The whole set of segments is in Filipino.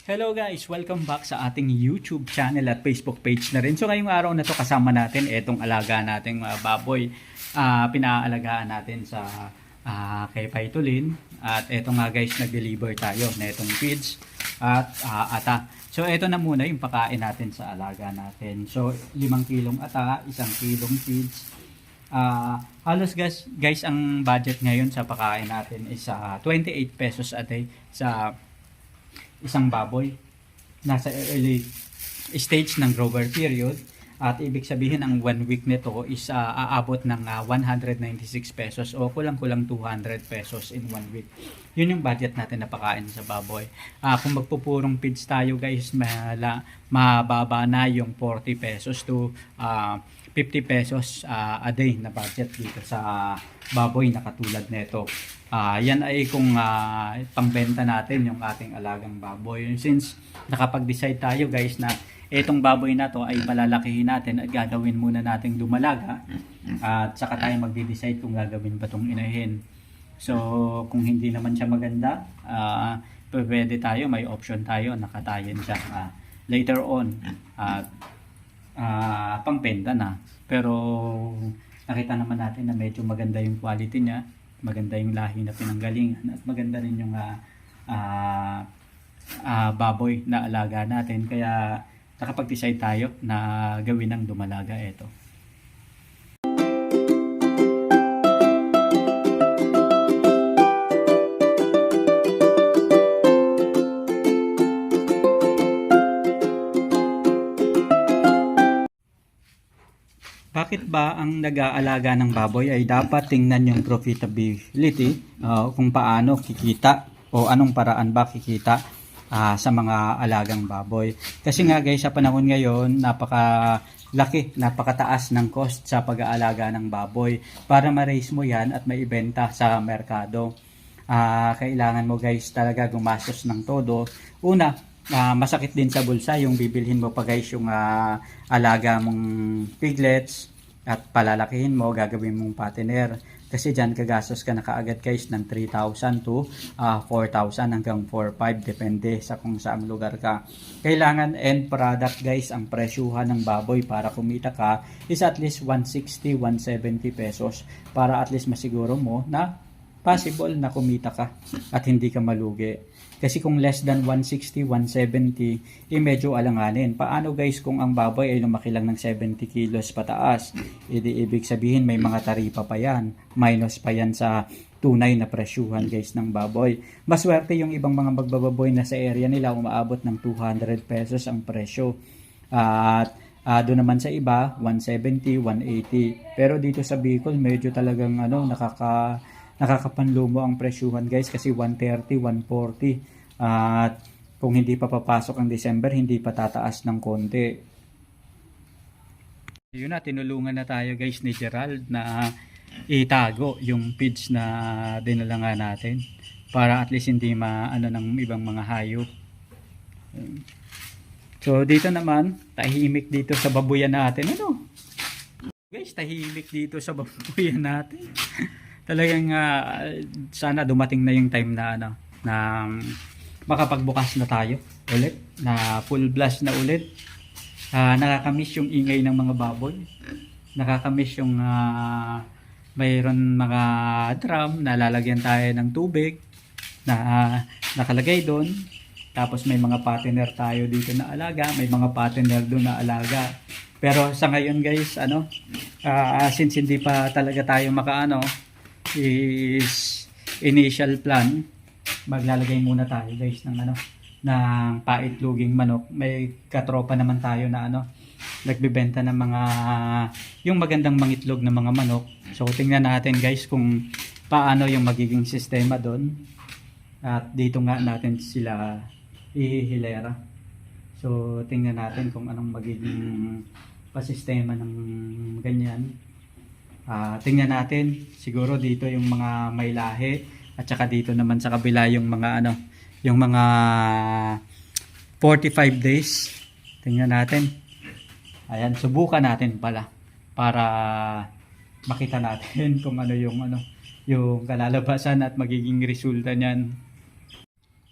Hello guys! Welcome back sa ating YouTube channel at Facebook page na rin. So ngayong araw na to kasama natin itong alaga nating baboy. Pinaalagaan natin sa kay Paitolin. At eto nga guys, nag-deliver tayo na itong feeds at ata. So ito na muna yung pakain natin sa alaga natin. So 5 kilong ata, 1 kilong feeds. Halos guys, ang budget ngayon sa pakain natin is 28 pesos a day sa isang baboy. Nasa early stage ng grower period at ibig sabihin ang 1 week nito is aabot ng 196 pesos o kulang-kulang 200 pesos in 1 week. Yun yung budget natin na pakain sa baboy. Kung magpupurong feeds tayo guys, mababa na yung 40 pesos to 50 pesos a day na budget dito sa baboy na katulad nito. Yan ay kung pangbenta natin yung ating alagang baboy. Since nakapag-decide tayo guys na itong baboy na to ay palalakihin natin at gagawin muna nating dumalaga at saka tayo magde-decide kung gagawin ba itong inahin. So kung hindi naman siya maganda, pwede tayo, may option tayo, nakatayin siya later on at pangbenta na. Pero nakita naman natin na medyo maganda yung quality niya, maganda yung lahi na pinanggalingan at maganda rin yung baboy na alaga natin, kaya nakapag-decide tayo na gawin ng dumalaga ito. Bakit ba ang nag-aalaga ng baboy ay dapat tingnan yung profitability, kung paano kikita o anong paraan ba kikita sa mga alagang baboy. Kasi nga guys, sa panahon ngayon, napakataas ng cost sa pag-aalaga ng baboy. Para ma-raise mo yan at maibenta sa merkado, kailangan mo guys talaga gumastos ng todo. Una, masakit din sa bulsa yung bibilhin mo pa guys yung alaga mong piglets at palalakihin mo, gagawin mong patiner. Kasi dyan kagastos ka na kaagad guys ng 3,000 to 4,000 hanggang 4,500 depende sa kung saang lugar ka. Kailangan end product guys, ang presyuhan ng baboy para kumita ka is at least 160, 170 pesos para at least masiguro mo na possible na kumita ka at hindi ka malugi. Kasi kung less than 160, 170, medyo alanganin. Paano guys kung ang baboy ay lumaki lang ng 70 kilos pataas? Ibig sabihin may mga taripa pa yan. Minus pa yan sa tunay na presyuhan guys ng baboy. Maswerte yung ibang mga magbababoy na sa area nila umaabot ng 200 pesos ang presyo. At doon naman sa iba, 170, 180. Pero dito sa Bicol, medyo talagang nakakapanlumo ang presyuhan guys kasi 130, 140 at kung hindi pa papasok ang December, hindi pa tataas ng konti. Yun na, tinulungan na tayo guys ni Gerald na itago yung feeds na dinala nga natin para at least hindi maano ng ibang mga hayop. So dito naman, tahimik dito sa babuyan natin. Guys, tahimik dito sa babuyan natin. Talagang sana dumating na yung time na na makapagbukas na tayo ulit, na full blast na ulit. Nakakamiss yung ingay ng mga baboy, nakakamiss yung mayroon mga drum na lalagyan tayo ng tubig na nakalagay doon, tapos may mga partner tayo dito na alaga, may mga partner doon na alaga. Pero sa ngayon guys, since hindi pa talaga tayo is initial plan, maglalagay muna tayo guys ng ng paitloging manok. May katropa naman tayo na nagbebenta ng mga yung magandang mangitlog na mga manok. So tingnan natin guys kung paano yung magiging sistema doon. At dito nga natin sila ihihilera. So tingnan natin kung anong magiging pasistema ng ganyan. Tingnan natin, siguro dito yung mga may lahi at saka dito naman sa kabila yung mga yung mga 45 days. Tingnan natin. Ayan, subukan natin pala para makita natin kung yung kalalabasan at magiging resulta niyan.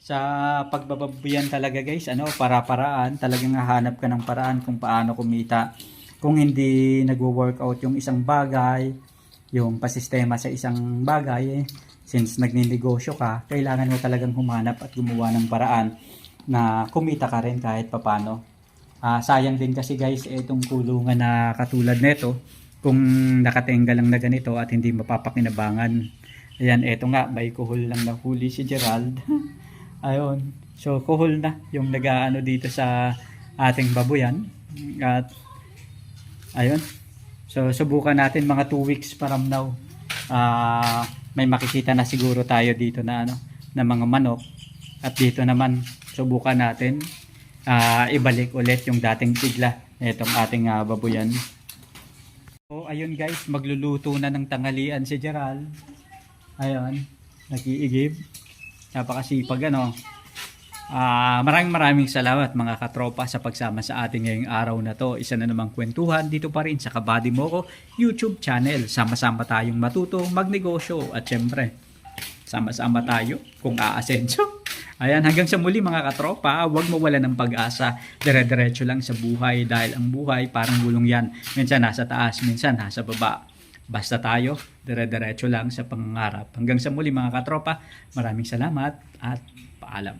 Sa pagbababuyan talaga guys, para-paraan, talagang hahanap ka ng paraan kung paano kumita. Kung hindi nagwo-workout yung isang bagay, yung pasistema sa isang bagay, since nagninegosyo ka, kailangan mo talagang humanap at gumawa ng paraan na kumita ka rin kahit papano. Sayang din kasi guys, itong kulungan na katulad nito, kung nakatenga lang na ganito at hindi mapapakinabangan. Ayan, eto nga, may kuhol lang na huli si Gerald. Ayun, so kuhol na yung nag-aano dito sa ating babuyan. At ayun, so subukan natin mga 2 weeks from now. May makikita na siguro tayo dito na na mga manok. At dito naman subukan natin ibalik ulit yung dating sigla itong ating babuyan. So ayun guys, magluluto na ng tanghalian si Gerald. Ayun, nag-iigib. Napakasipag maraming salamat mga katropa sa pagsama sa ating ngayong araw na to. Isa na namang kwentuhan dito pa rin sa Kabady Mo Ko YouTube channel. Sama-sama tayong matuto, magnegosyo at syempre sama-sama tayo kung aasenso. Ayan, hanggang sa muli mga katropa, huwag mawala ng pag-asa. Dire-diretso lang sa buhay dahil ang buhay parang gulong yan. Minsan nasa taas, minsan nasa baba. Basta tayo, dire-diretso lang sa pangarap. Hanggang sa muli mga katropa, maraming salamat at paalam.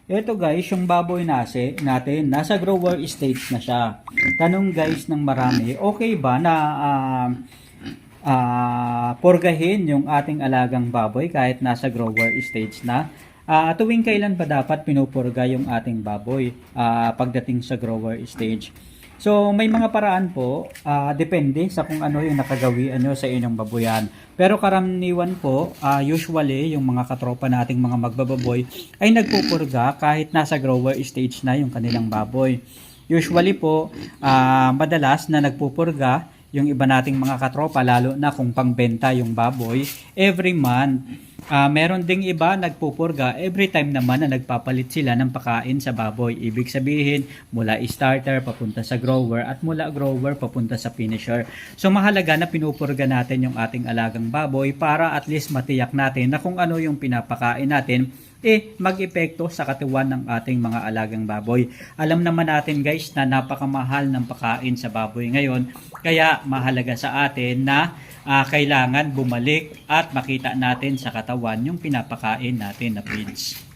Ito guys, yung baboy natin, nasa grower stage na siya. Tanong guys ng marami, okay ba na purgahin yung ating alagang baboy kahit nasa grower stage na? Tuwing kailan ba dapat pinupurga yung ating baboy pagdating sa grower stage? So may mga paraan po, depende sa kung ano yung nakagawian nyo sa inyong baboyan. Pero karaniwan po, usually yung mga katropa nating mga magbababoy ay nagpupurga kahit nasa grower stage na yung kanilang baboy. Usually po, madalas na nagpupurga yung iba nating mga katropa, lalo na kung pangbenta yung baboy, every month. Meron ding iba nagpupurga every time naman na nagpapalit sila ng pakain sa baboy. Ibig sabihin, mula starter papunta sa grower at mula grower papunta sa finisher. So mahalaga na pinupurga natin yung ating alagang baboy para at least matiyak natin na kung ano yung pinapakain natin mag-epekto sa katawan ng ating mga alagang baboy. Alam naman natin guys na napakamahal ng pakain sa baboy ngayon, kaya mahalaga sa atin na kailangan bumalik at makita natin sa katawan yung pinapakain natin na feeds.